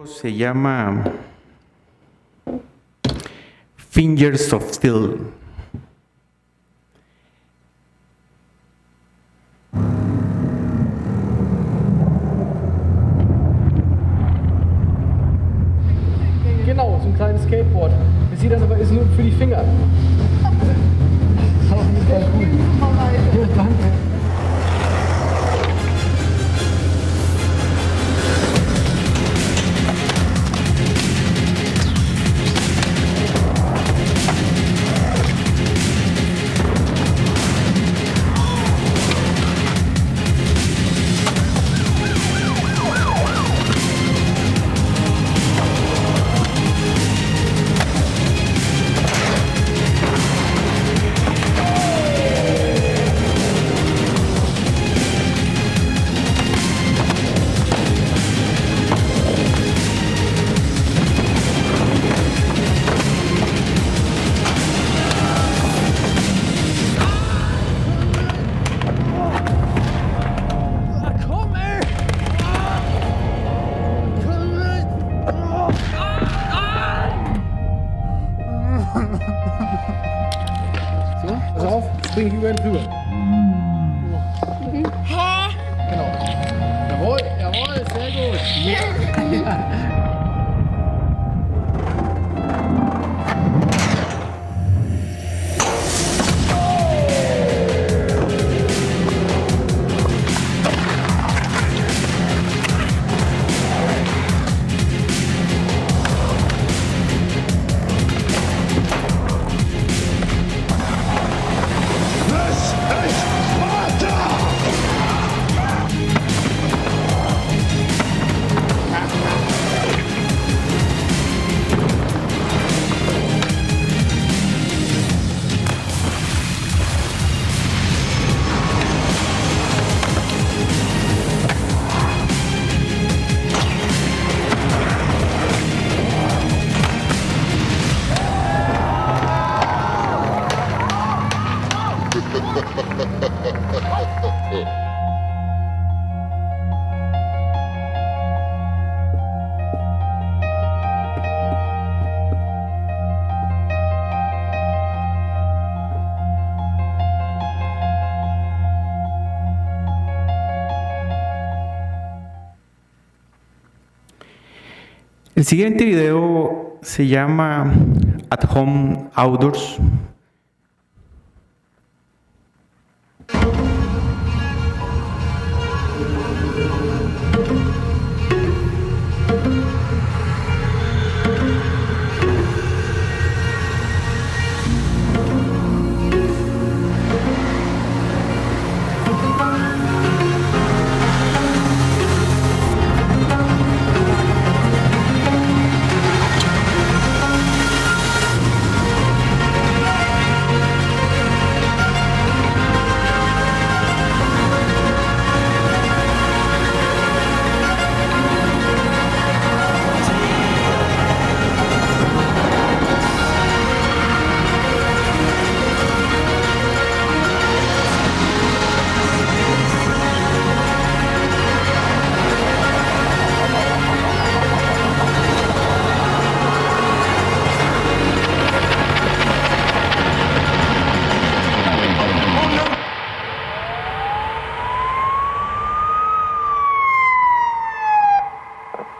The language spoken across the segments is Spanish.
Se llama Fingers of Steel. Genau, so ein kleines Skateboard. Das sieht das aber ist nur für die Finger. Auf jeden Fall cool. Ja, danke. So, pass auf, spring ich über ihn drüber. Genau. Jawohl, jawohl, sehr gut. Ja. El siguiente video se llama At Home Outdoors.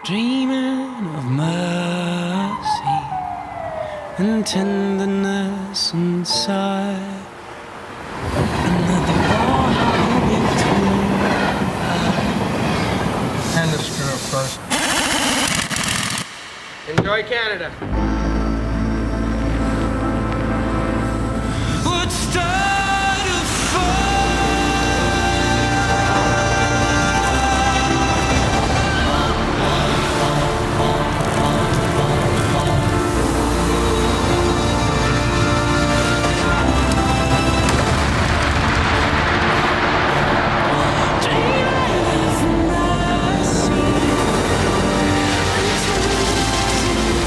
Dreaming of mercy and tenderness inside. Another war between And the screw, of course. Enjoy Canada. would start a fire. Dreaming of mercy and tenderness inside.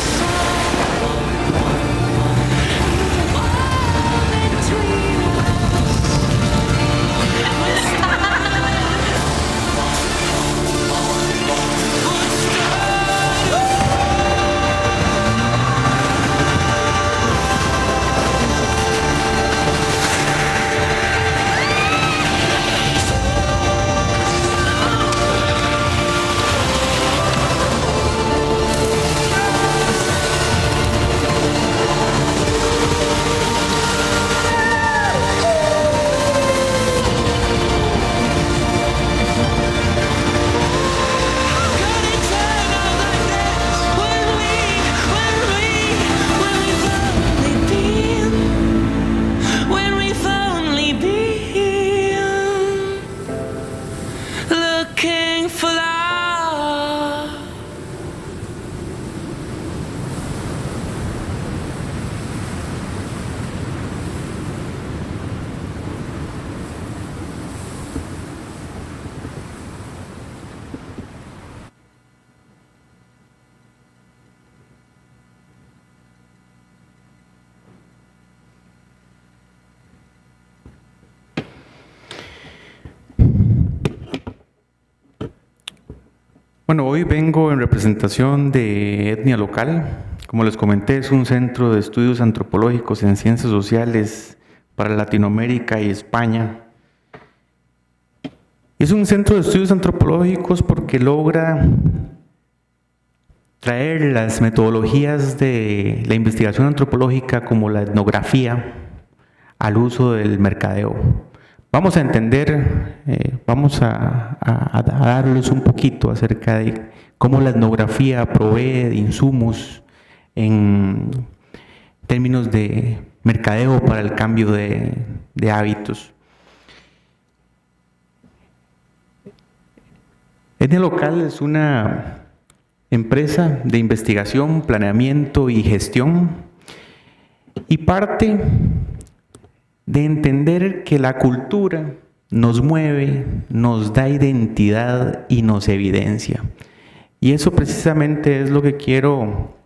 Bueno, hoy vengo en representación de Etnia Local. Como les comenté, es un centro de estudios antropológicos en ciencias sociales para Latinoamérica y España. Es un centro de estudios antropológicos porque logra traer las metodologías de la investigación antropológica como la etnografía al uso del mercadeo. Vamos a entender, vamos a darles un poquito acerca de cómo la etnografía provee de insumos en términos de mercadeo para el cambio de hábitos. Etnia Local es una empresa de investigación, planeamiento y gestión y parte de entender que la cultura nos mueve, nos da identidad y nos evidencia. Y eso precisamente es lo que quiero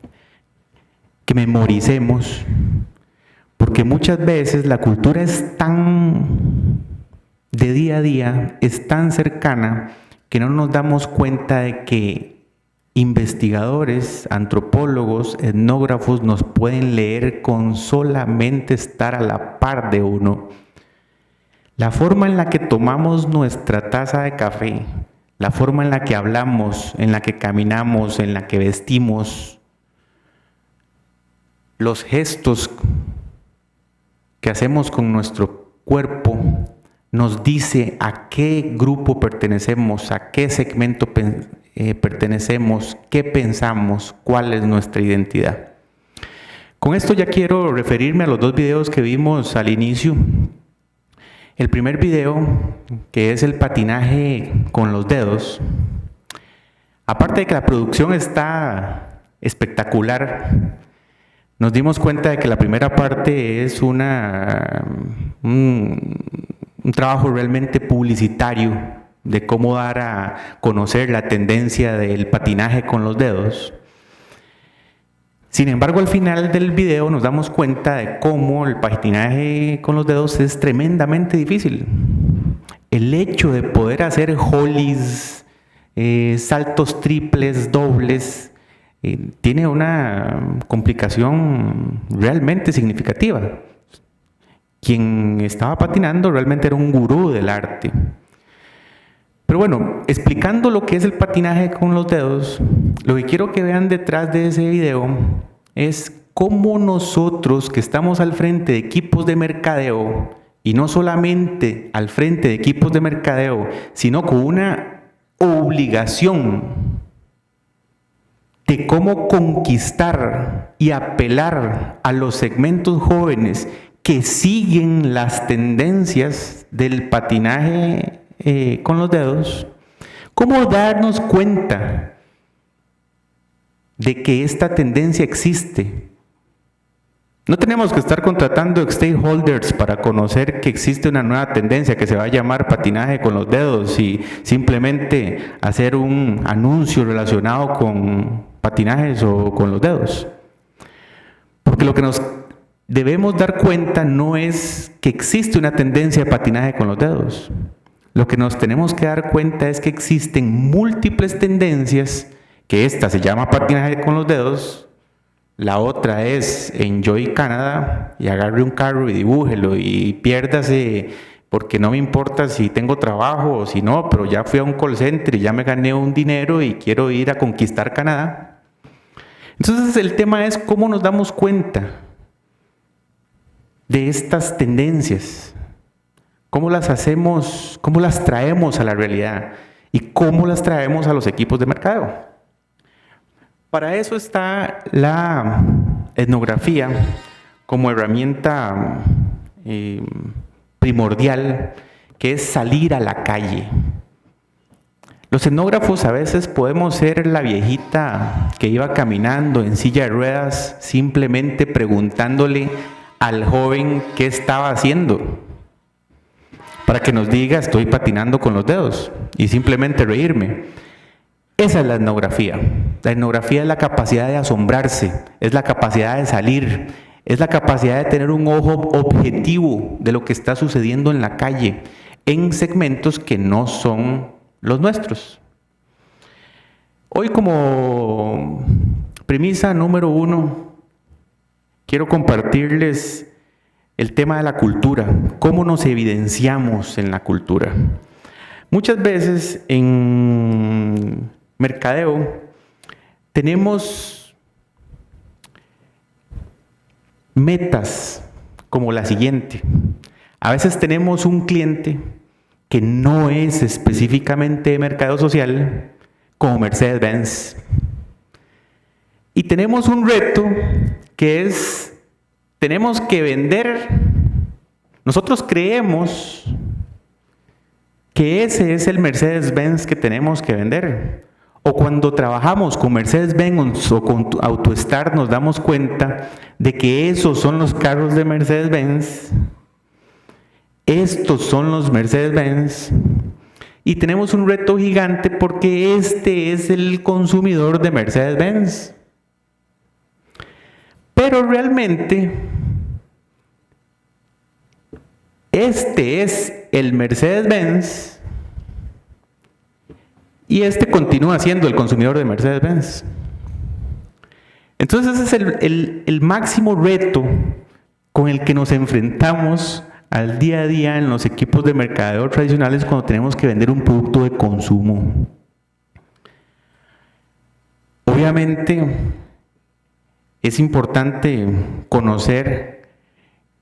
que memoricemos, porque muchas veces la cultura es tan de día a día, es tan cercana, que no nos damos cuenta de que investigadores, antropólogos, etnógrafos nos pueden leer con solamente estar a la par de uno. La forma en la que tomamos nuestra taza de café, la forma en la que hablamos, en la que caminamos, en la que vestimos, los gestos que hacemos con nuestro cuerpo, nos dice a qué grupo pertenecemos, a qué segmento pertenecemos, qué pensamos, cuál es nuestra identidad. Con esto ya quiero referirme a los dos videos que vimos al inicio. El primer video, que es el patinaje con los dedos, aparte de que la producción está espectacular, nos dimos cuenta de que la primera parte es un trabajo realmente publicitario de cómo dar a conocer la tendencia del patinaje con los dedos. Sin embargo, al final del video nos damos cuenta de cómo el patinaje con los dedos es tremendamente difícil. El hecho de poder hacer ollies, saltos triples, dobles, tiene una complicación realmente significativa. Quien estaba patinando realmente era un gurú del arte. Pero bueno, explicando lo que es el patinaje con los dedos, lo que quiero que vean detrás de ese video es cómo nosotros que estamos al frente de equipos de mercadeo, y no solamente al frente de equipos de mercadeo, sino con una obligación de cómo conquistar y apelar a los segmentos jóvenes que siguen las tendencias del patinaje con los dedos, cómo darnos cuenta de que esta tendencia existe. No tenemos que estar contratando stakeholders para conocer que existe una nueva tendencia que se va a llamar patinaje con los dedos y simplemente hacer un anuncio relacionado con patinajes o con los dedos. Porque lo que nos debemos dar cuenta no es que existe una tendencia de patinaje con los dedos. Lo que nos tenemos que dar cuenta es que existen múltiples tendencias, que esta se llama patinaje con los dedos, la otra es Enjoy Canada, y agarre un carro y dibújelo y piérdase, porque no me importa si tengo trabajo o si no, pero ya fui a un call center y ya me gané un dinero y quiero ir a conquistar Canadá. Entonces el tema es cómo nos damos cuenta de estas tendencias, cómo las hacemos, cómo las traemos a la realidad y cómo las traemos a los equipos de mercadeo. Para eso está la etnografía como herramienta primordial, que es salir a la calle. Los etnógrafos a veces podemos ser la viejita que iba caminando en silla de ruedas simplemente preguntándole al joven qué estaba haciendo, para que nos diga estoy patinando con los dedos y simplemente reírme. Esa es la etnografía. La etnografía es la capacidad de asombrarse, es la capacidad de salir, es la capacidad de tener un ojo objetivo de lo que está sucediendo en la calle, en segmentos que no son los nuestros. Hoy, como premisa número 1, quiero compartirles el tema de la cultura, cómo nos evidenciamos en la cultura. Muchas veces en mercadeo tenemos metas como la siguiente. A veces tenemos un cliente que no es específicamente de mercadeo social, como Mercedes-Benz. Y tenemos un reto que es, tenemos que vender. Nosotros creemos que ese es el Mercedes-Benz que tenemos que vender. O cuando trabajamos con Mercedes-Benz o con AutoStar nos damos cuenta de que esos son los carros de Mercedes-Benz. Estos son los Mercedes-Benz. Y tenemos un reto gigante porque este es el consumidor de Mercedes-Benz. Pero realmente, este es el Mercedes-Benz y este continúa siendo el consumidor de Mercedes-Benz. Entonces ese es el máximo reto con el que nos enfrentamos al día a día en los equipos de mercadeo tradicionales cuando tenemos que vender un producto de consumo. Obviamente es importante conocer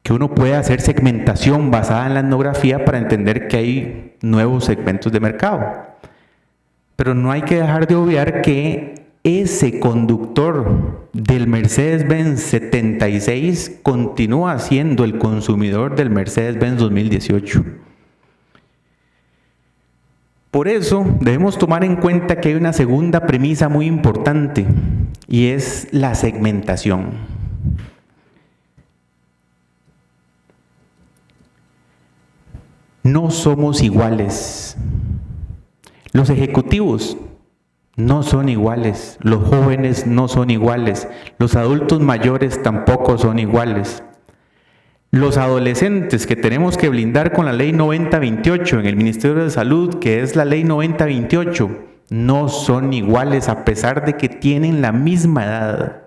que uno puede hacer segmentación basada en la etnografía para entender que hay nuevos segmentos de mercado. Pero no hay que dejar de obviar que ese conductor del Mercedes-Benz 76 continúa siendo el consumidor del Mercedes-Benz 2018. Por eso debemos tomar en cuenta que hay una segunda premisa muy importante y es la segmentación. No somos iguales. Los ejecutivos no son iguales, los jóvenes no son iguales, los adultos mayores tampoco son iguales. Los adolescentes que tenemos que blindar con la ley 9028 en el Ministerio de Salud, que es la ley 9028, no son iguales a pesar de que tienen la misma edad.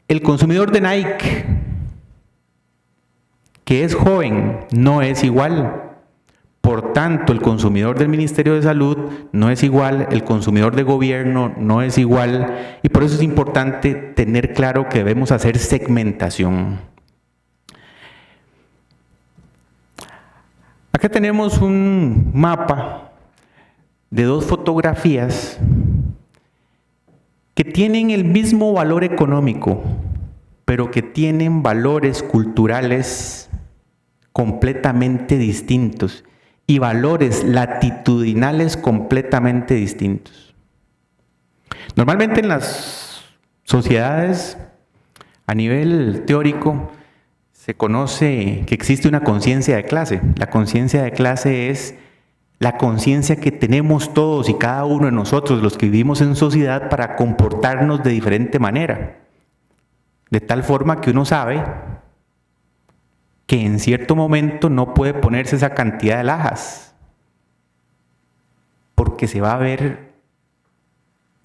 El consumidor de Nike, que es joven, no es igual. Por tanto, el consumidor del Ministerio de Salud no es igual, el consumidor de gobierno no es igual, y por eso es importante tener claro que debemos hacer segmentación. Acá tenemos un mapa de 2 fotografías que tienen el mismo valor económico, pero que tienen valores culturales completamente distintos y valores latitudinales completamente distintos. Normalmente en las sociedades, a nivel teórico, se conoce que existe una conciencia de clase. La conciencia de clase es la conciencia que tenemos todos y cada uno de nosotros, los que vivimos en sociedad, para comportarnos de diferente manera. De tal forma que uno sabe que en cierto momento no puede ponerse esa cantidad de lajas, porque se va a ver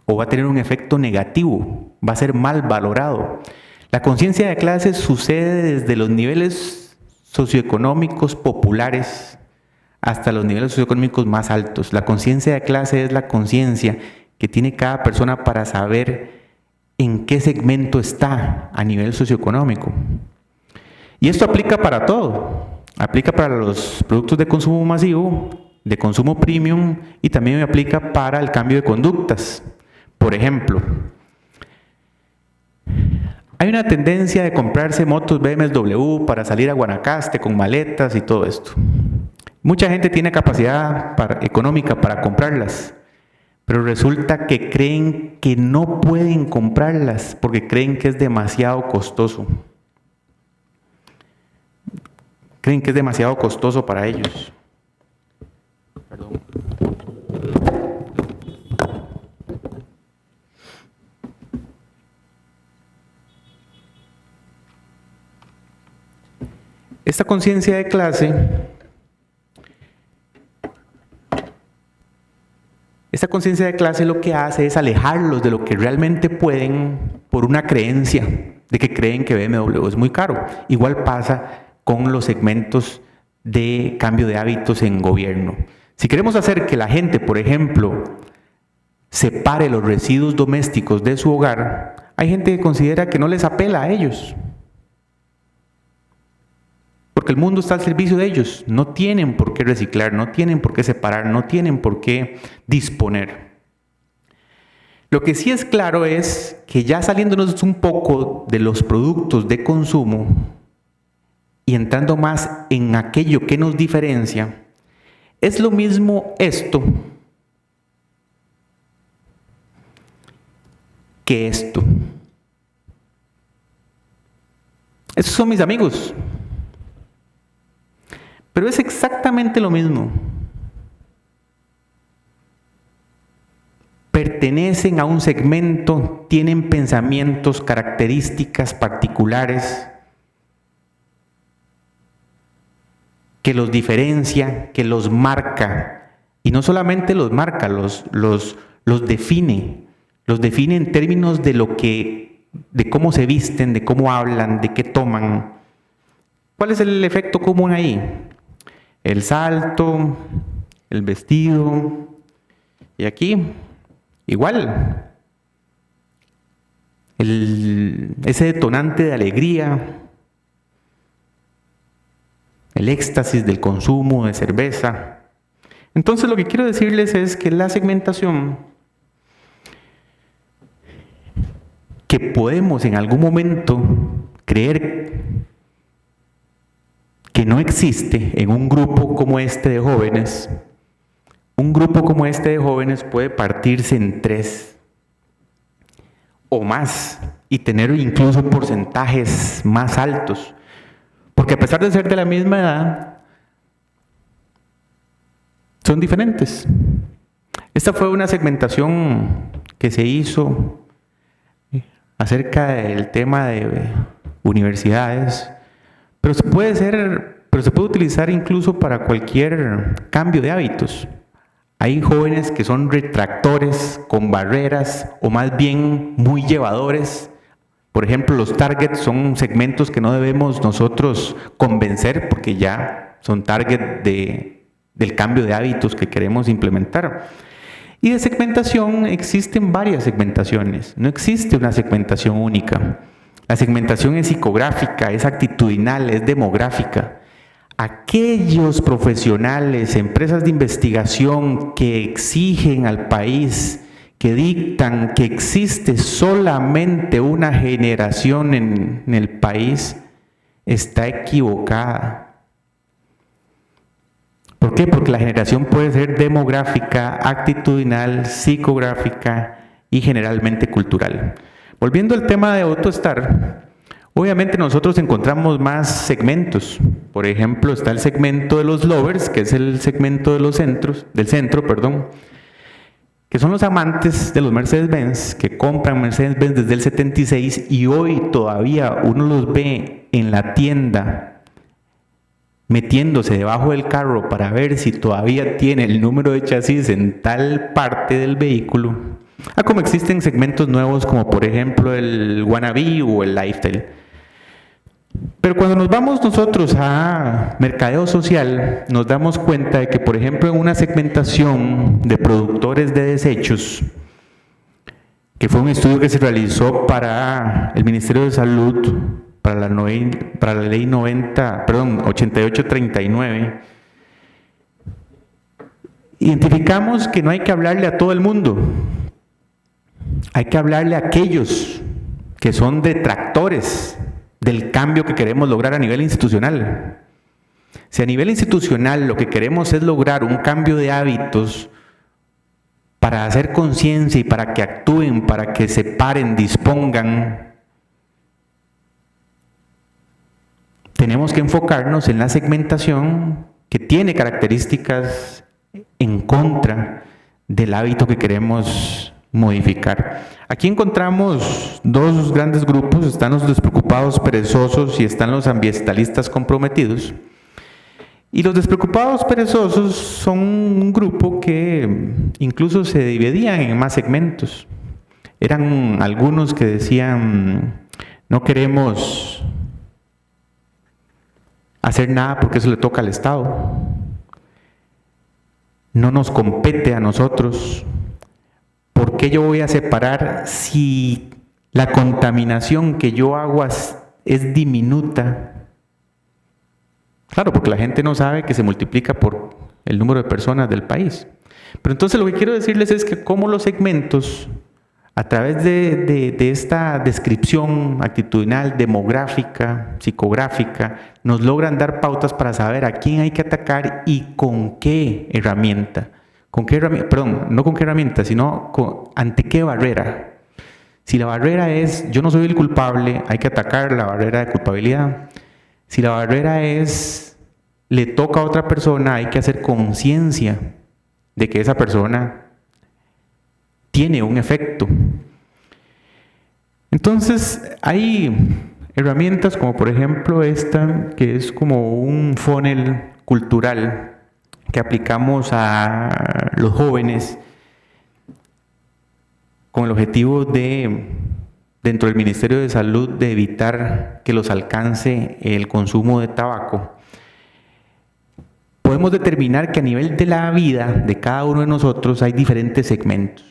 o va a tener un efecto negativo, va a ser mal valorado. La conciencia de clase sucede desde los niveles socioeconómicos populares hasta los niveles socioeconómicos más altos. La conciencia de clase es la conciencia que tiene cada persona para saber en qué segmento está a nivel socioeconómico. Y esto aplica para todo. Aplica para los productos de consumo masivo, de consumo premium, y también aplica para el cambio de conductas. Por ejemplo, hay una tendencia de comprarse motos BMW para salir a Guanacaste con maletas y todo esto. Mucha gente tiene capacidad económica para comprarlas, pero resulta que creen que no pueden comprarlas porque creen que es demasiado costoso. Creen que es demasiado costoso para ellos. Perdón. Esta conciencia de clase Esta conciencia de clase lo que hace es alejarlos de lo que realmente pueden por una creencia de que creen que BMW es muy caro. Igual pasa con los segmentos de cambio de hábitos en gobierno. Si queremos hacer que la gente, por ejemplo, separe los residuos domésticos de su hogar, hay gente que considera que no les apela a ellos. Porque el mundo está al servicio de ellos. No tienen por qué reciclar, no tienen por qué separar, no tienen por qué disponer. Lo que sí es claro es que ya saliéndonos un poco de los productos de consumo y entrando más en aquello que nos diferencia, es lo mismo esto que esto. Esos son mis amigos. Pero es exactamente lo mismo. Pertenecen a un segmento, tienen pensamientos, características particulares que los diferencia, que los marca. Y no solamente los marca, los define. Los define en términos de cómo se visten, de cómo hablan, de qué toman. ¿Cuál es el efecto común ahí? El salto, el vestido, y aquí, igual, ese detonante de alegría, el éxtasis del consumo de cerveza. Entonces lo que quiero decirles es que la segmentación, que podemos en algún momento creer que no existe en un grupo como este de jóvenes, un grupo como este de jóvenes puede partirse en 3 o más y tener incluso porcentajes más altos. Porque a pesar de ser de la misma edad, son diferentes. Esta fue una segmentación que se hizo acerca del tema de universidades, pero se puede utilizar incluso para cualquier cambio de hábitos. Hay jóvenes que son retractores, con barreras, o más bien muy llevadores. Por ejemplo, los targets son segmentos que no debemos nosotros convencer porque ya son target del cambio de hábitos que queremos implementar. Y de segmentación existen varias segmentaciones, no existe una segmentación única. La segmentación es psicográfica, es actitudinal, es demográfica. Aquellos profesionales, empresas de investigación que exigen al país, que dictan que existe solamente una generación en el país, está equivocada. ¿Por qué? Porque la generación puede ser demográfica, actitudinal, psicográfica y generalmente cultural. Volviendo al tema de AutoStar, obviamente nosotros encontramos más segmentos. Por ejemplo, está el segmento de los lovers, que es el segmento de del centro, que son los amantes de los Mercedes-Benz, que compran Mercedes-Benz desde el 76 y hoy todavía uno los ve en la tienda metiéndose debajo del carro para ver si todavía tiene el número de chasis en tal parte del vehículo. Como existen segmentos nuevos como por ejemplo el wannabe o el lifestyle. Pero cuando nos vamos nosotros a mercadeo social, nos damos cuenta de que, por ejemplo, en una segmentación de productores de desechos, que fue un estudio que se realizó para el Ministerio de Salud, para la ley 8839, identificamos que no hay que hablarle a todo el mundo, hay que hablarle a aquellos que son detractores del cambio que queremos lograr a nivel institucional. Si a nivel institucional lo que queremos es lograr un cambio de hábitos para hacer conciencia y para que actúen, para que se paren, dispongan, tenemos que enfocarnos en la segmentación que tiene características en contra del hábito que queremos modificar. Aquí encontramos 2 grandes grupos, están los despreocupados perezosos y están los ambientalistas comprometidos. Y los despreocupados perezosos son un grupo que incluso se dividían en más segmentos. Eran algunos que decían, no queremos hacer nada porque eso le toca al Estado. No nos compete a nosotros. ¿Por qué yo voy a separar si la contaminación que yo hago es diminuta? Claro, porque la gente no sabe que se multiplica por el número de personas del país. Pero entonces lo que quiero decirles es que cómo los segmentos, a través de esta descripción actitudinal, demográfica, psicográfica, nos logran dar pautas para saber a quién hay que atacar y con qué herramienta. No con qué herramienta, sino ante qué barrera. Si la barrera es, yo no soy el culpable, hay que atacar la barrera de culpabilidad. Si la barrera es, le toca a otra persona, hay que hacer conciencia de que esa persona tiene un efecto. Entonces, hay herramientas como por ejemplo esta, que es como un funnel cultural que aplicamos a los jóvenes con el objetivo de, dentro del Ministerio de Salud, de evitar que los alcance el consumo de tabaco. Podemos determinar que a nivel de la vida de cada uno de nosotros hay diferentes segmentos.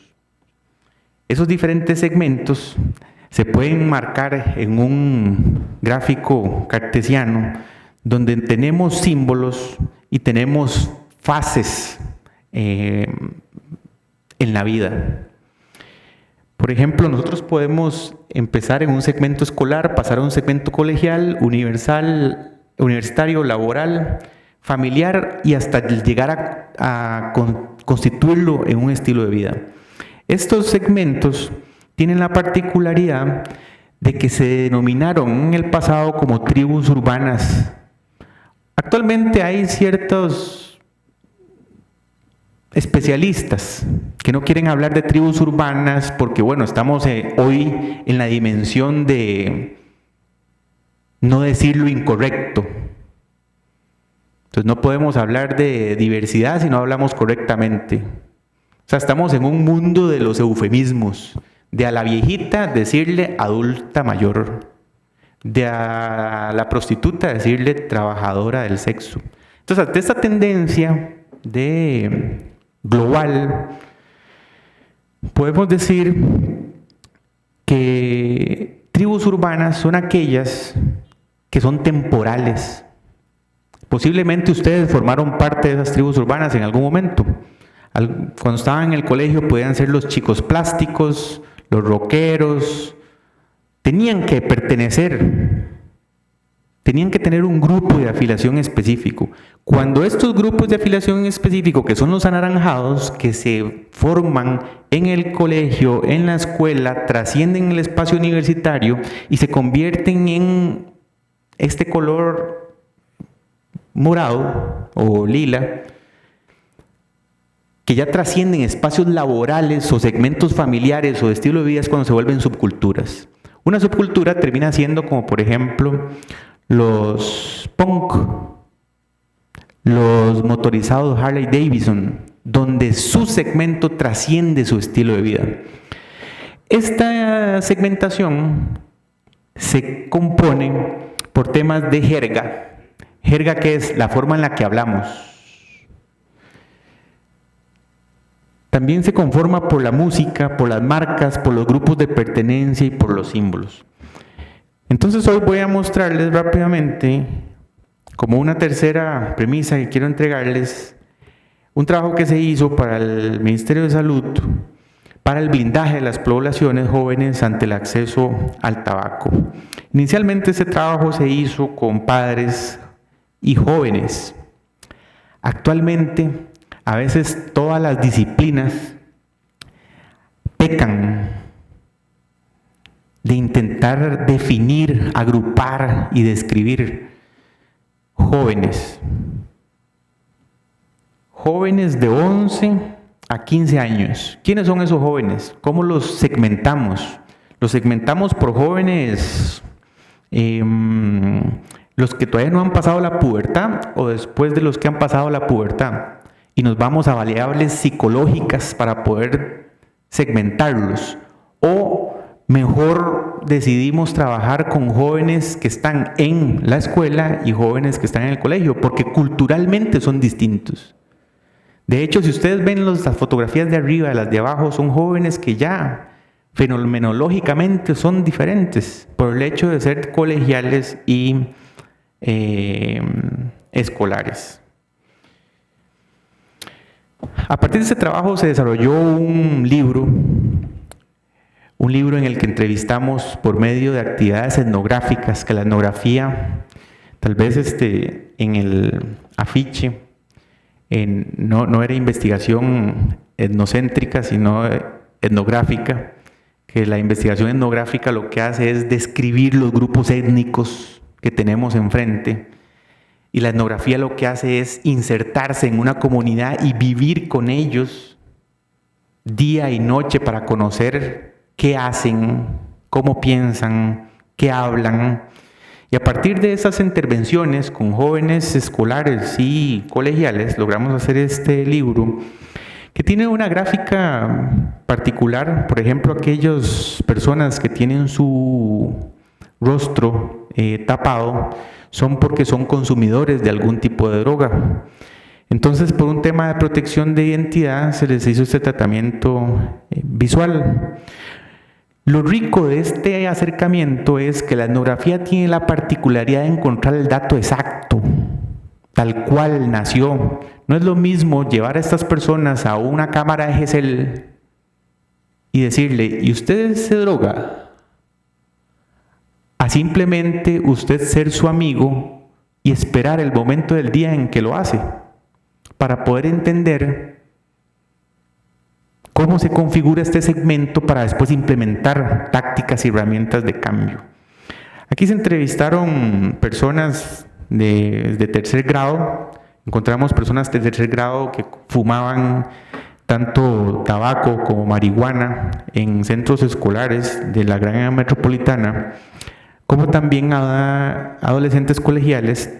Esos diferentes segmentos se pueden marcar en un gráfico cartesiano donde tenemos símbolos y tenemos fases en la vida. Por ejemplo, nosotros podemos empezar en un segmento escolar, pasar a un segmento colegial, universitario, laboral, familiar y hasta llegar a constituirlo en un estilo de vida. Estos segmentos tienen la particularidad de que se denominaron en el pasado como tribus urbanas. Actualmente hay ciertos especialistas que no quieren hablar de tribus urbanas porque, bueno, estamos hoy en la dimensión de no decir lo incorrecto. Entonces no podemos hablar de diversidad si no hablamos correctamente. O sea, estamos en un mundo de los eufemismos. De a la viejita decirle adulta mayor. De a la prostituta decirle trabajadora del sexo. Entonces, ante esta tendencia global, podemos decir que tribus urbanas son aquellas que son temporales. Posiblemente ustedes formaron parte de esas tribus urbanas en algún momento. Cuando estaban en el colegio podían ser los chicos plásticos, los rockeros. Tenían que pertenecer, tenían que tener un grupo de afiliación específico. Cuando estos grupos de afiliación específico, que son los anaranjados, que se forman en el colegio, en la escuela, trascienden el espacio universitario y se convierten en este color morado o lila, que ya trascienden espacios laborales o segmentos familiares o de estilo de vida, es cuando se vuelven subculturas. Una subcultura termina siendo como, por ejemplo, los punk, los motorizados Harley Davidson, donde su segmento trasciende su estilo de vida. Esta segmentación se compone por temas de jerga. Jerga, que es la forma en la que hablamos. También se conforma por la música, por las marcas, por los grupos de pertenencia y por los símbolos. Entonces hoy voy a mostrarles rápidamente, como una tercera premisa que quiero entregarles, un trabajo que se hizo para el Ministerio de Salud para el blindaje de las poblaciones jóvenes ante el acceso al tabaco. Inicialmente este trabajo se hizo con padres y jóvenes. Actualmente, a veces todas las disciplinas pecan de intentar definir, agrupar y describir jóvenes. Jóvenes de 11 a 15 años. ¿Quiénes son esos jóvenes? ¿Cómo los segmentamos? Los segmentamos por jóvenes los que todavía no han pasado la pubertad o después de los que han pasado la pubertad. Y nos vamos a variables psicológicas para poder segmentarlos. O mejor decidimos trabajar con jóvenes que están en la escuela y jóvenes que están en el colegio, porque culturalmente son distintos. De hecho, si ustedes ven las fotografías de arriba, las de abajo, son jóvenes que ya fenomenológicamente son diferentes por el hecho de ser colegiales y escolares. A partir de ese trabajo se desarrolló un libro en el que entrevistamos por medio de actividades etnográficas, que la etnografía, tal vez en el afiche, no era investigación etnocéntrica, sino etnográfica, que la investigación etnográfica lo que hace es describir los grupos étnicos que tenemos enfrente, y la etnografía lo que hace es insertarse en una comunidad y vivir con ellos día y noche para conocer qué hacen, cómo piensan, qué hablan. Y a partir de esas intervenciones con jóvenes escolares y colegiales, logramos hacer este libro que tiene una gráfica particular. Por ejemplo, aquellas personas que tienen su rostro tapado son porque son consumidores de algún tipo de droga. Entonces, por un tema de protección de identidad, se les hizo este tratamiento visual. Lo rico de este acercamiento es que la etnografía tiene la particularidad de encontrar el dato exacto, tal cual nació. No es lo mismo llevar a estas personas a una cámara de GESEL y decirle, ¿y usted se droga? A simplemente usted ser su amigo y esperar el momento del día en que lo hace, para poder entender cómo se configura este segmento para después implementar tácticas y herramientas de cambio. Aquí se entrevistaron personas de tercer grado. Encontramos personas de tercer grado que fumaban tanto tabaco como marihuana en centros escolares de la gran área metropolitana, como también a adolescentes colegiales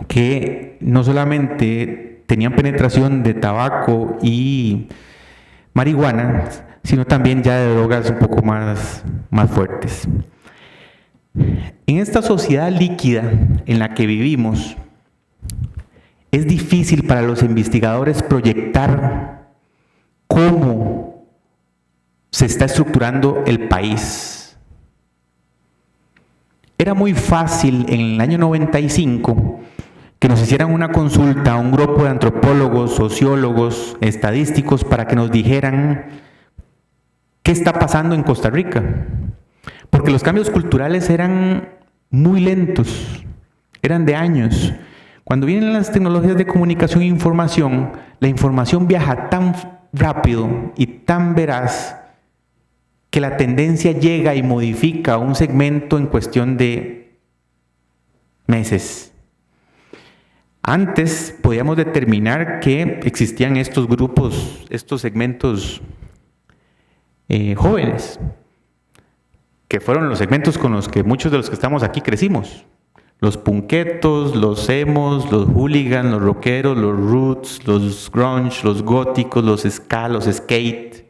que no solamente tenían penetración de tabaco y marihuana, sino también ya de drogas un poco más fuertes. En esta sociedad líquida en la que vivimos, es difícil para los investigadores proyectar cómo se está estructurando el país. Era muy fácil en el año 95 que nos hicieran una consulta a un grupo de antropólogos, sociólogos, estadísticos para que nos dijeran qué está pasando en Costa Rica. Porque los cambios culturales eran muy lentos, eran de años. Cuando vienen las tecnologías de comunicación e información, la información viaja tan rápido y tan veraz que la tendencia llega y modifica un segmento en cuestión de meses. Antes podíamos determinar que existían estos grupos, estos segmentos jóvenes, que fueron los segmentos con los que muchos de los que estamos aquí crecimos. Los punquetos, los emos, los hooligans, los rockeros, los roots, los grunge, los góticos, los ska, los skate.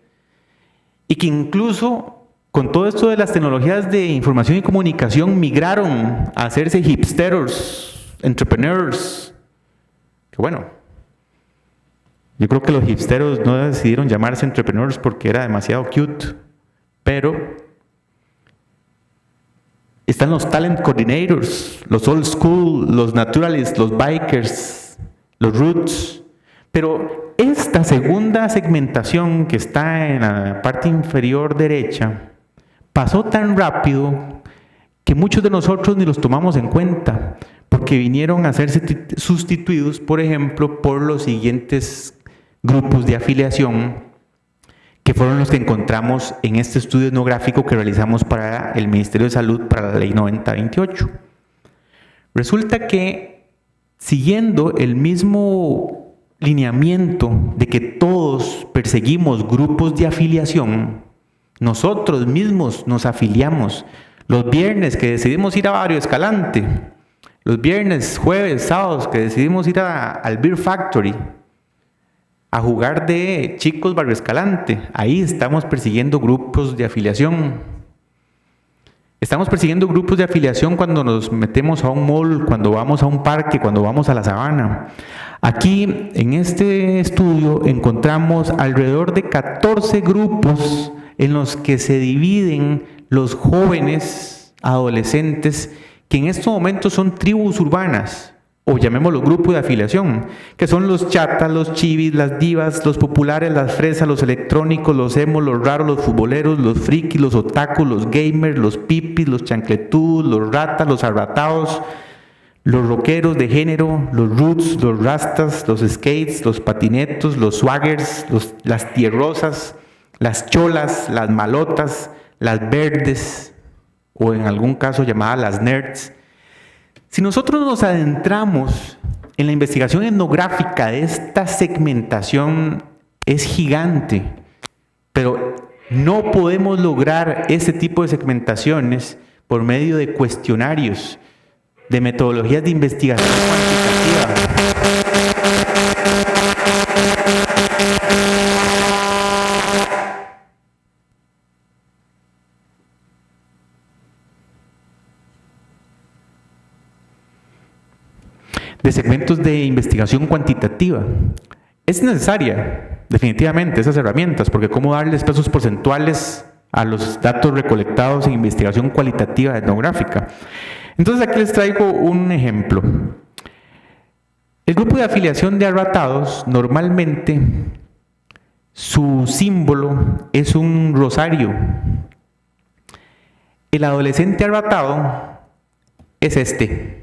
Y que incluso con todo esto de las tecnologías de información y comunicación migraron a hacerse hipsters, entrepreneurs. Que bueno, yo creo que los hipsteros no decidieron llamarse entrepreneurs porque era demasiado cute, pero están los talent coordinators, los old school, los naturalists, los bikers, los roots. Pero esta segunda segmentación que está en la parte inferior derecha pasó tan rápido que muchos de nosotros ni los tomamos en cuenta, porque vinieron a ser sustituidos, por ejemplo, por los siguientes grupos de afiliación, que fueron los que encontramos en este estudio etnográfico que realizamos para el Ministerio de Salud para la Ley 9028. Resulta que, siguiendo el mismo lineamiento de que todos perseguimos grupos de afiliación, nosotros mismos nos afiliamos. Los viernes que decidimos ir a Barrio Escalante, los viernes, jueves, sábados que decidimos ir al Beer Factory a jugar de chicos Barrio Escalante, ahí estamos persiguiendo grupos de afiliación. Estamos persiguiendo grupos de afiliación cuando nos metemos a un mall, cuando vamos a un parque, cuando vamos a la sabana. Aquí, en este estudio, encontramos alrededor de 14 grupos en los que se dividen los jóvenes adolescentes que en estos momentos son tribus urbanas, o llamémoslo grupos de afiliación, que son los chatas, los chivis, las divas, los populares, las fresas, los electrónicos, los emos, los raros, los futboleros, los frikis, los otakus, los gamers, los pipis, los chancletudos, los ratas, los arratados, los rockeros de género, los roots, los rastas, los skates, los patinetos, los swaggers, las tierrosas, las cholas, las malotas, las verdes, o en algún caso llamadas las nerds. Si nosotros nos adentramos en la investigación etnográfica de esta segmentación, es gigante, pero no podemos lograr ese tipo de segmentaciones por medio de cuestionarios, de metodologías de investigación cuantitativa. De segmentos de investigación cuantitativa. Es necesaria, definitivamente, esas herramientas, porque cómo darles pesos porcentuales a los datos recolectados en investigación cualitativa etnográfica. Entonces aquí les traigo un ejemplo. El grupo de afiliación de arratados, normalmente, su símbolo es un rosario. El adolescente arratado es este.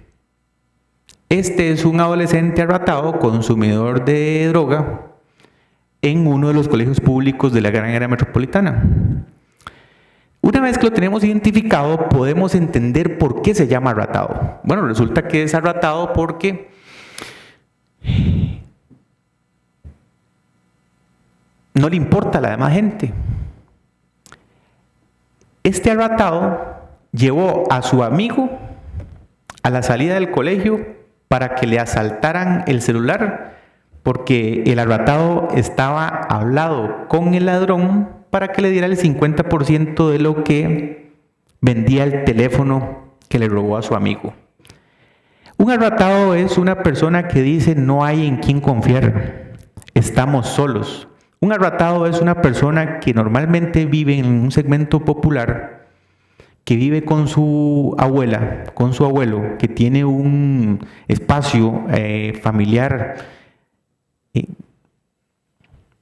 Este es un adolescente arratado, consumidor de droga, en uno de los colegios públicos de la gran área metropolitana. Una vez que lo tenemos identificado, podemos entender por qué se llama arratado. Bueno, resulta que es arratado porque no le importa a la demás gente. Este arratado llevó a su amigo a la salida del colegio para que le asaltaran el celular, porque el arratado estaba hablado con el ladrón para que le diera el 50% de lo que vendía el teléfono que le robó a su amigo. Un arratado es una persona que dice no hay en quién confiar, estamos solos. Un arratado es una persona que normalmente vive en un segmento popular, que vive con su abuela, con su abuelo, que tiene un espacio familiar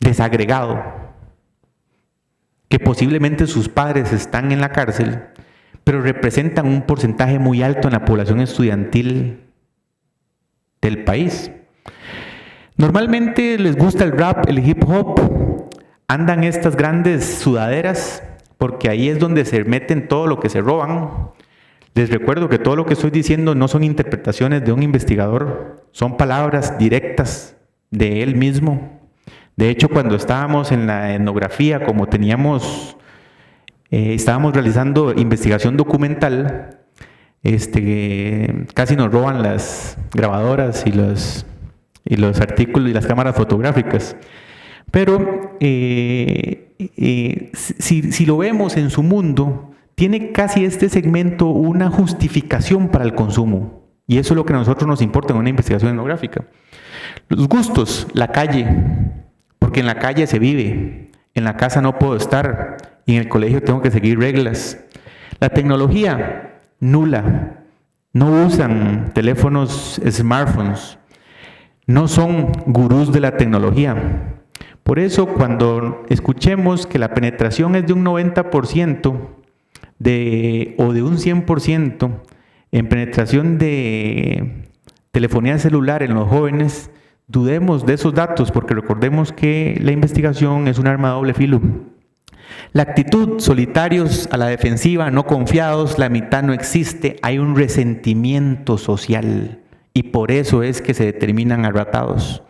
desagregado, que posiblemente sus padres están en la cárcel, pero representan un porcentaje muy alto en la población estudiantil del país. Normalmente les gusta el rap, el hip hop, andan estas grandes sudaderas, porque ahí es donde se meten todo lo que se roban. Les recuerdo que todo lo que estoy diciendo no son interpretaciones de un investigador, son palabras directas de él mismo. De hecho, cuando estábamos en la etnografía, como estábamos realizando investigación documental, casi nos roban las grabadoras y los artículos y las cámaras fotográficas. Pero si lo vemos en su mundo, tiene casi este segmento una justificación para el consumo. Y eso es lo que a nosotros nos importa en una investigación etnográfica. Los gustos, la calle, porque en la calle se vive, en la casa no puedo estar y en el colegio tengo que seguir reglas. La tecnología, nula. No usan teléfonos, smartphones. No son gurús de la tecnología. Por eso, cuando escuchemos que la penetración es de un 90% o de un 100% en penetración de telefonía celular en los jóvenes, dudemos de esos datos, porque recordemos que la investigación es un arma de doble filo. La actitud, solitarios, a la defensiva, no confiados, la mitad no existe, hay un resentimiento social y por eso es que se determinan arratados.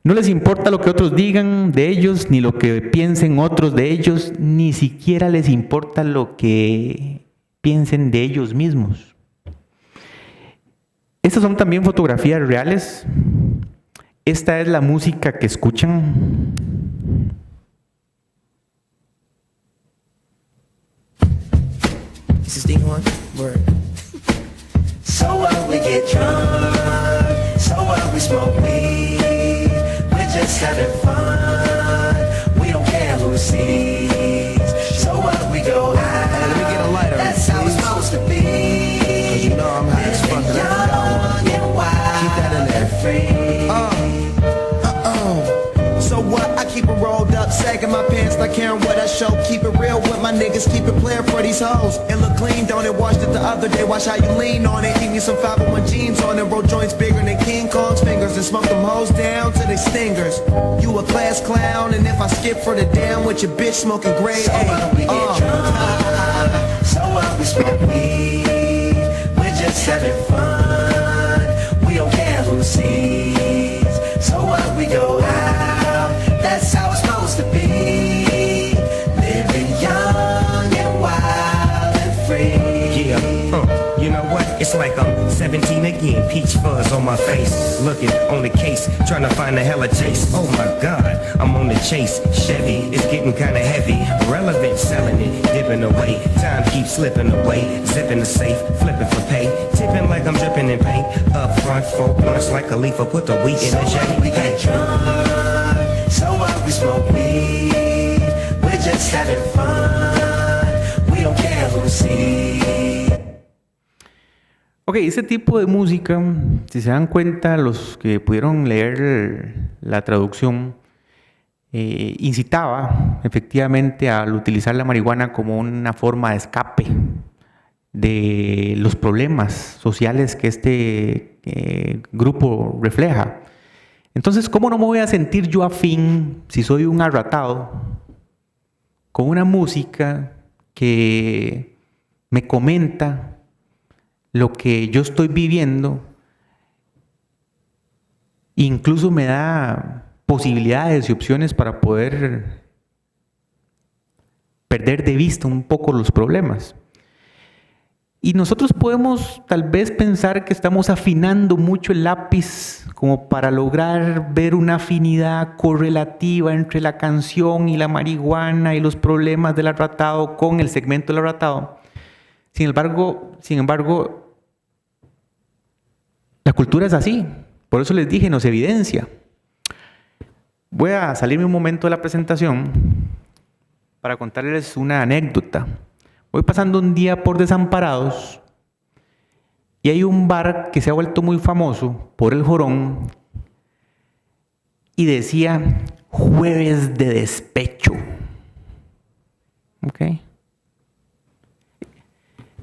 No les importa lo que otros digan de ellos, ni lo que piensen otros de ellos, ni siquiera les importa lo que piensen de ellos mismos. Estas son también fotografías reales. Esta es la música que escuchan. This is thing on word. So what, we get drunk. So what, we smoke weed. We're just having fun. We don't care who sees. So what, we go out. Hey, let me get a lighter. That's how it's supposed to be. 'Cause you know I'm high as fuck. Young and wild. Keep that in there. Free. So what? I keep it rolled up, sagging my pants, not caring what I show. Keep it real with my niggas, keep it playing for these hoes. It look clean, don't it? Washed it the other day, watch how you lean on it. Give me some 501 jeans on it, roll joints bigger than King Kong's fingers. And smoke them hoes down to they stingers. You a class clown, and if I skip for the down with your bitch smoking grade A. So what, we get drunk. So what, we smoke weed. We're just having fun. We don't care who sees. So what, we go out. That's how it's supposed to be. Living young and wild and free. Yeah, you know what? It's like I'm 17 again, peach fuzz on my face. Looking on the case, trying to find a hella chase. Oh my God, I'm on the chase. Chevy, it's getting kinda heavy. Relevant, selling it, dipping away. Time keeps slipping away. Zipping the safe, flipping for pay. Tipping like I'm dripping in paint. Up front, 4 blunts like a leaf. Put the wheat in the J. We get drunk. So what, we smoke weed. We're just having fun. We don't care who sees. Ok, ese tipo de música, si se dan cuenta, los que pudieron leer la traducción, incitaba efectivamente al utilizar la marihuana como una forma de escape de los problemas sociales que este grupo refleja. Entonces, ¿cómo no me voy a sentir yo afín si soy un arratado con una música que me comenta lo que yo estoy viviendo, incluso me da posibilidades y opciones para poder perder de vista un poco los problemas? Y nosotros podemos tal vez pensar que estamos afinando mucho el lápiz como para lograr ver una afinidad correlativa entre la canción y la marihuana y los problemas del arratado con el segmento del arratado. Sin embargo, la cultura es así. Por eso les dije, nos evidencia. Voy a salirme un momento de la presentación para contarles una anécdota. Voy pasando un día por Desamparados y hay un bar que se ha vuelto muy famoso por el jorón y decía jueves de despecho. ¿Ok?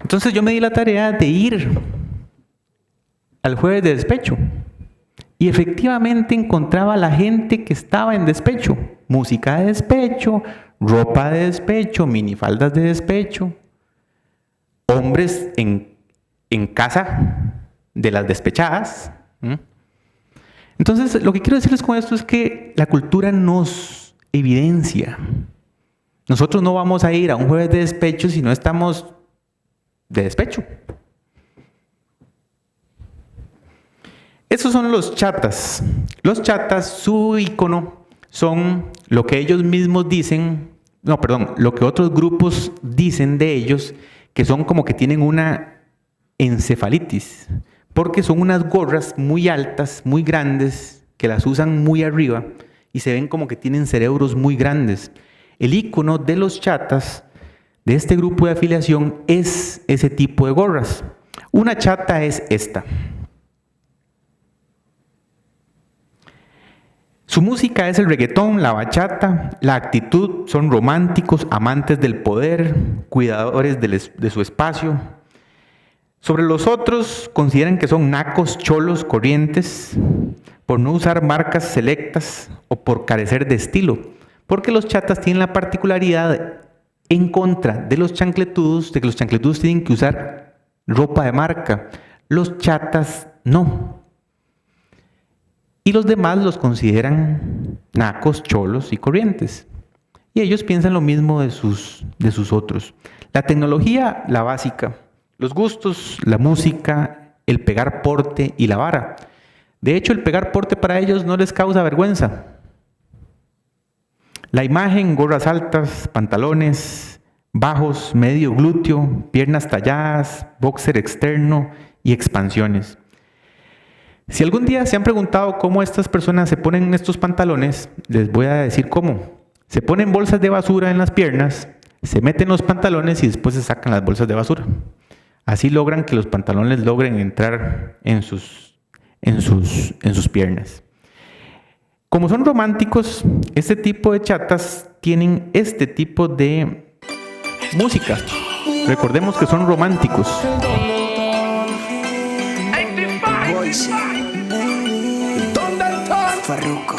Entonces yo me di la tarea de ir al jueves de despecho y efectivamente encontraba a la gente que estaba en despecho. Música de despecho, ropa de despecho, minifaldas de despecho. Hombres en casa de las despechadas. Entonces, lo que quiero decirles con esto es que la cultura nos evidencia. Nosotros no vamos a ir a un jueves de despecho si no estamos de despecho. Esos son los chatas. Los chatas, su icono son lo que ellos mismos dicen, lo que otros grupos dicen de ellos, que son como que tienen una encefalitis, porque son unas gorras muy altas, muy grandes, que las usan muy arriba y se ven como que tienen cerebros muy grandes. El icono de los chatas, de este grupo de afiliación, es ese tipo de gorras. Una chata es esta. Su música es el reggaetón, la bachata, la actitud, son románticos, amantes del poder, cuidadores de su espacio. Sobre los otros, consideran que son nacos, cholos, corrientes, por no usar marcas selectas o por carecer de estilo. Porque los chatas tienen la particularidad en contra de los chancletudos, de que los chancletudos tienen que usar ropa de marca. Los chatas no. Y los demás los consideran nacos, cholos y corrientes. Y ellos piensan lo mismo de sus otros. La tecnología, la básica. Los gustos, la música el pegar porte y la vara. De hecho, el pegar porte para ellos no les causa vergüenza. La imagen, gorras altas, pantalones bajos, medio glúteo, piernas talladas, boxer externo y expansiones. Si algún día se han preguntado cómo estas personas se ponen estos pantalones, les voy a decir cómo. Se ponen bolsas de basura en las piernas, se meten los pantalones y después se sacan las bolsas de basura. Así logran que los pantalones logren entrar en sus piernas. Como son románticos, este tipo de chatas tienen este tipo de música. Recordemos que son románticos. Farruko.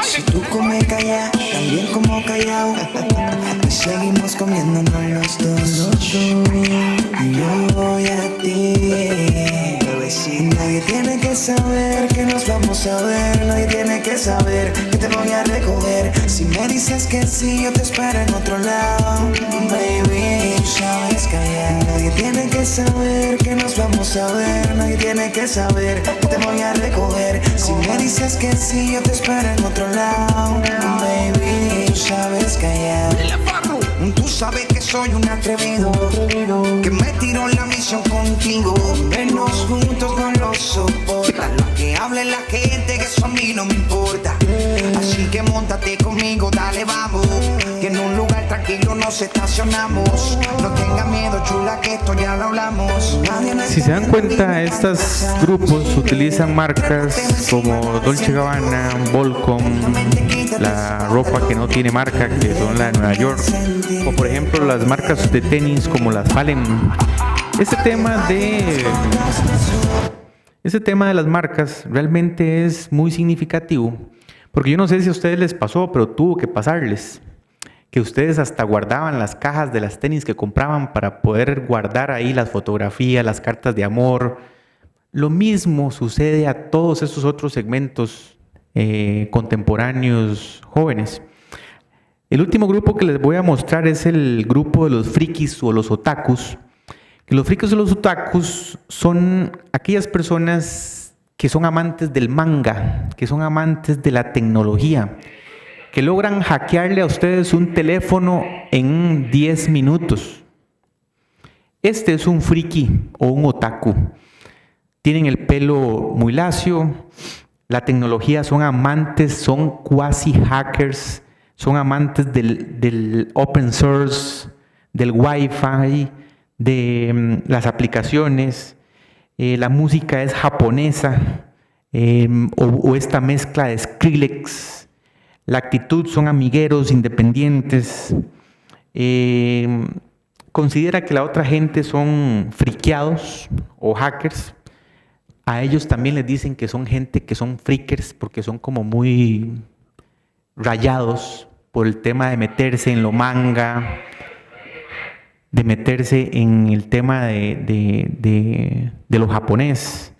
Si tú comes callado, también como callado. Y seguimos comiéndonos los dos. Yo voy a ti, bebecita. Nadie tiene que saber que nos vamos a ver. Nadie tiene que saber que te voy a recoger. Si me dices que sí, yo te espero en otro lado. Baby, tú sabes callar. Nadie tiene que saber que nos vamos a ver. Nadie tiene que saber que te voy a recoger. Si me dices que sí, yo te espero en otro lado. Baby, tú sabes callar. Tú sabes que soy un atrevido, que me tiro la misión contigo. Vernos juntos no lo soporta. Lo que hable la gente, que eso a mí no me importa. Así que móntate conmigo, dale vamos. Que en un lugar tranquilo nos estacionamos. No tenga miedo, chula, que esto ya lo hablamos. Si se dan cuenta, estos grupos utilizan marcas como Dolce & Gabbana, Volcom, la ropa que no tiene marca, que son la de Nueva York, o por ejemplo las marcas de tenis como las Fallen. Este tema de las marcas realmente es muy significativo, porque yo no sé si a ustedes les pasó, pero tuvo que pasarles, que ustedes hasta guardaban las cajas de las tenis que compraban para poder guardar ahí las fotografías, las cartas de amor. Lo mismo sucede a todos estos otros segmentos contemporáneos jóvenes. El último grupo que les voy a mostrar es el grupo de los frikis o los otakus. Los frikis o los otakus son aquellas personas que son amantes del manga, que son amantes de la tecnología, que logran hackearle a ustedes un teléfono en 10 minutos. Este es un friki o un otaku. Tienen el pelo muy lacio, la tecnología, son amantes, son cuasi hackers, son amantes del open source, del wifi, de las aplicaciones. La música es japonesa o esta mezcla de Skrillex. La actitud son amigueros, independientes. Considera que la otra gente son friqueados o hackers. A ellos también les dicen que son gente que son freakers porque son como muy rayados por el tema de meterse en lo manga, de meterse en el tema de lo japonés.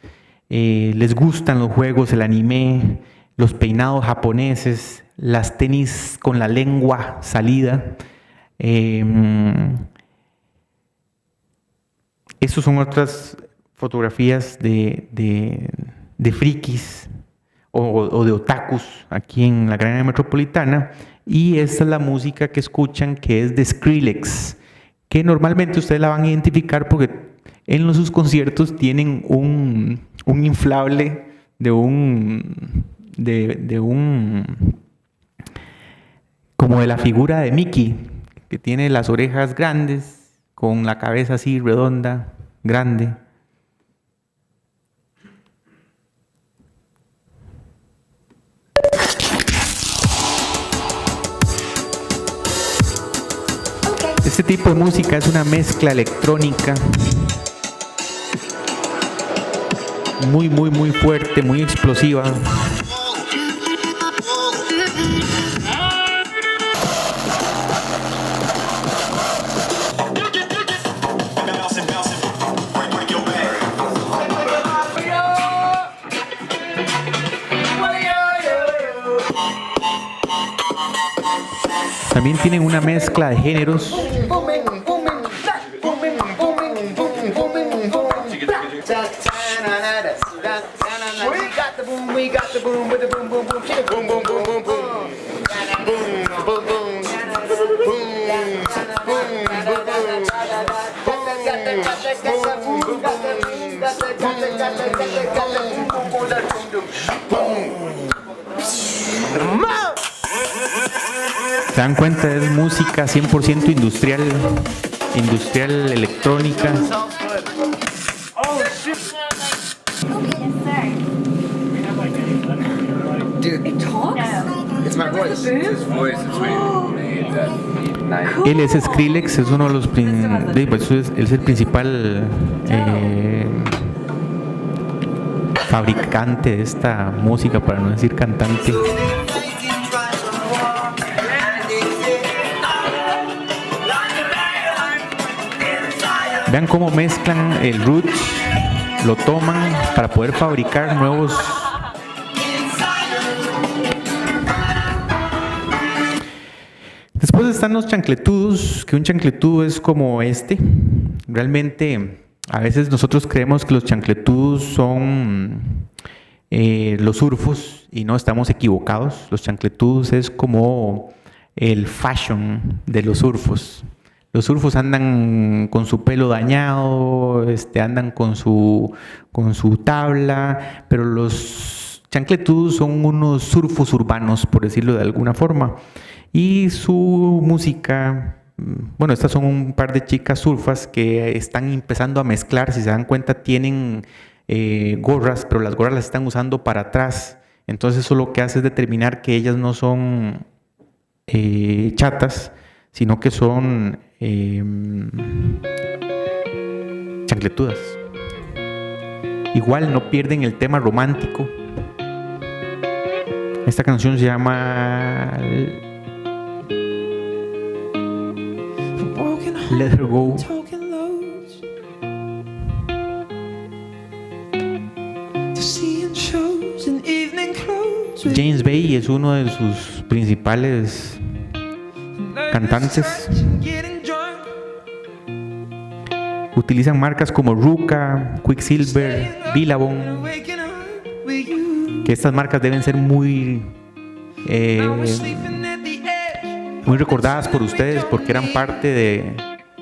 Les gustan los juegos, el anime, los peinados japoneses, las tenis con la lengua salida. Estas son otras fotografías de frikis o de otakus aquí en la gran área metropolitana, y esta es la música que escuchan, que es de Skrillex, que normalmente ustedes la van a identificar porque en sus conciertos tienen un inflable como de la figura de Mickey, que tiene las orejas grandes con la cabeza así redonda, grande. Este tipo de música es una mezcla electrónica muy fuerte, muy explosiva. También tienen una mezcla de géneros. We got the boom with the boom boom boom. Boom boom boom boom boom. Boom boom boom. ¿Se dan cuenta? Es música 100% industrial, electrónica. Dude, It talks? it's my voice. Él es Skrillex, es uno de los es el principal fabricante de esta música, para no decir cantante. Vean cómo mezclan el roots, lo toman para poder fabricar nuevos. Después están los chancletudos, que un chancletudo es como este. Realmente, a veces nosotros creemos que los chancletudos son los surfos, y no, estamos equivocados. Los chancletudos es como el fashion de los surfos. Los surfos andan con su pelo dañado, andan con su tabla, pero los chancletudos son unos surfos urbanos, por decirlo de alguna forma. Y su música, bueno, estas son un par de chicas surfas que están empezando a mezclar. Si se dan cuenta, tienen gorras, pero las gorras las están usando para atrás. Entonces eso lo que hace es determinar que ellas no son chatas, sino que son chancletudas. Igual no pierden el tema romántico. Esta canción se llama Let Her Go. James Bay es uno de sus principales cantantes. Utilizan marcas como Ruka, Quicksilver, Billabong, que estas marcas deben ser muy recordadas por ustedes, porque eran parte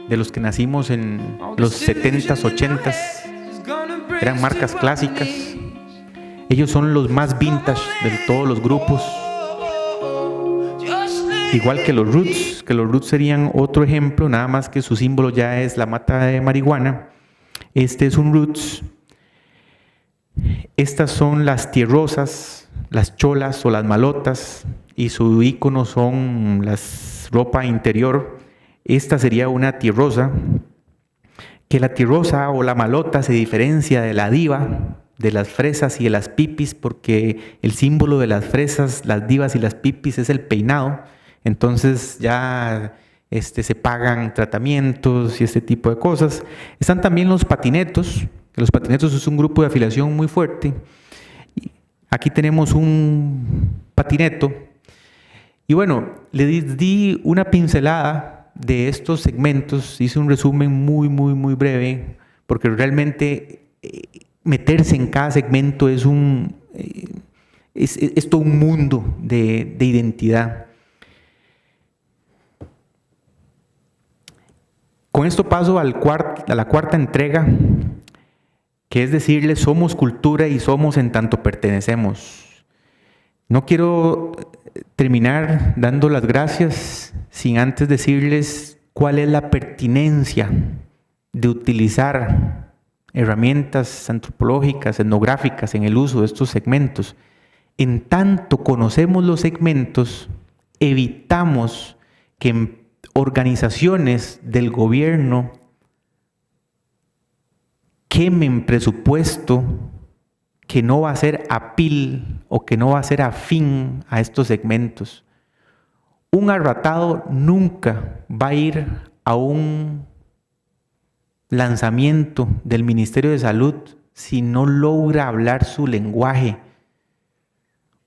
de los que nacimos en los 70s, 80s. Eran marcas clásicas. Ellos son los más vintage de todos los grupos. Igual que los Roots serían otro ejemplo, nada más que su símbolo ya es la mata de marihuana. Este es un Roots. Estas son las tierrosas, las cholas o las malotas, y su icono son las ropa interior. Esta sería una tierrosa, que la tierrosa o la malota se diferencia de la diva, de las fresas y de las pipis, porque el símbolo de las fresas, las divas y las pipis es el peinado. Entonces ya se pagan tratamientos y este tipo de cosas. Están también los patinetos, que los patinetos es un grupo de afiliación muy fuerte. Aquí tenemos un patineto. Y bueno, le di una pincelada de estos segmentos, hice un resumen muy breve, porque realmente meterse en cada segmento es todo un mundo de identidad. Con esto paso a la cuarta entrega, que es decirles: somos cultura y somos en tanto pertenecemos. No quiero terminar dando las gracias sin antes decirles cuál es la pertinencia de utilizar herramientas antropológicas, etnográficas en el uso de estos segmentos. En tanto conocemos los segmentos, evitamos que en organizaciones del gobierno quemen presupuesto que no va a ser apil o que no va a ser afín a estos segmentos. Un arratado nunca va a ir a un lanzamiento del Ministerio de Salud si no logra hablar su lenguaje.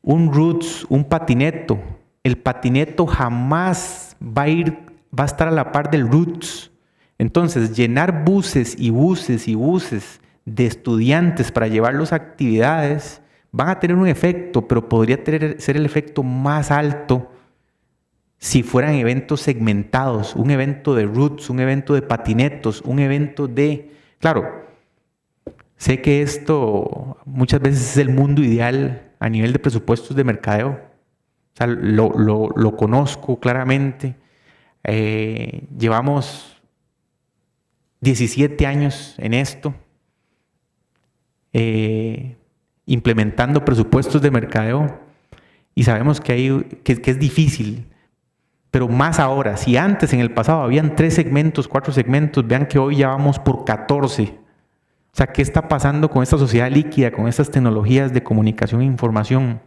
Un Roots, un patineto, el patineto jamás va a estar a la par del Roots. Entonces, llenar buses y buses y buses de estudiantes para llevarlos a actividades van a tener un efecto, pero podría ser el efecto más alto si fueran eventos segmentados, un evento de roots, un evento de patinetos, un evento de... Claro, sé que esto muchas veces es el mundo ideal a nivel de presupuestos de mercadeo. O sea, lo conozco claramente. Llevamos 17 años en esto, implementando presupuestos de mercadeo, y sabemos que es difícil. Pero más ahora, si antes en el pasado habían 3 segmentos, 4 segmentos, vean que hoy ya vamos por 14. O sea, ¿qué está pasando con esta sociedad líquida, con estas tecnologías de comunicación e información?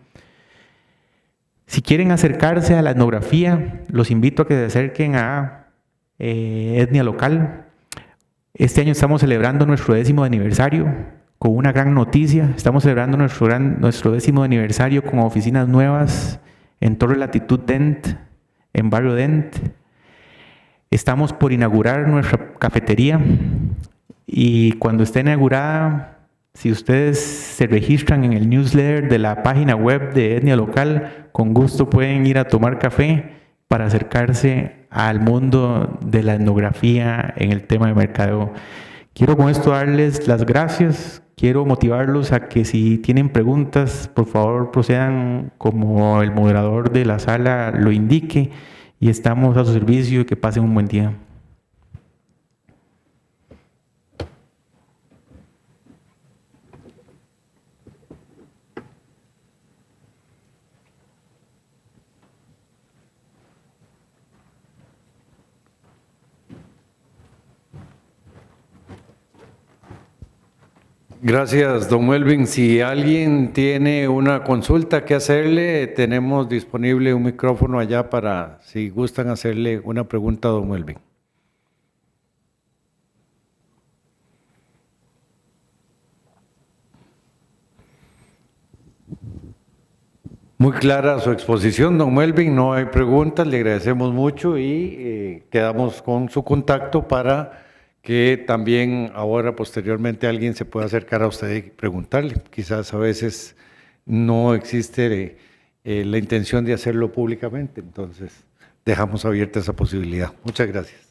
Si quieren acercarse a la etnografía, los invito a que se acerquen a Etnia Local. Este año estamos celebrando nuestro 10º aniversario con una gran noticia. Estamos celebrando nuestro 10º aniversario con oficinas nuevas en Torre Latitud Dent, en Barrio Dent. Estamos por inaugurar nuestra cafetería, y cuando esté inaugurada, si ustedes se registran en el newsletter de la página web de Etnia Local, con gusto pueden ir a tomar café para acercarse al mundo de la etnografía en el tema de mercadeo. Quiero con esto darles las gracias. Quiero motivarlos a que si tienen preguntas, por favor procedan como el moderador de la sala lo indique, y estamos a su servicio y que pasen un buen día. Gracias, don Melvin. Si alguien tiene una consulta que hacerle, tenemos disponible un micrófono allá para si gustan hacerle una pregunta a don Melvin. Muy clara su exposición, don Melvin. No hay preguntas, le agradecemos mucho y quedamos con su contacto para que también ahora posteriormente alguien se pueda acercar a usted y preguntarle. Quizás a veces no existe la intención de hacerlo públicamente, entonces dejamos abierta esa posibilidad. Muchas gracias.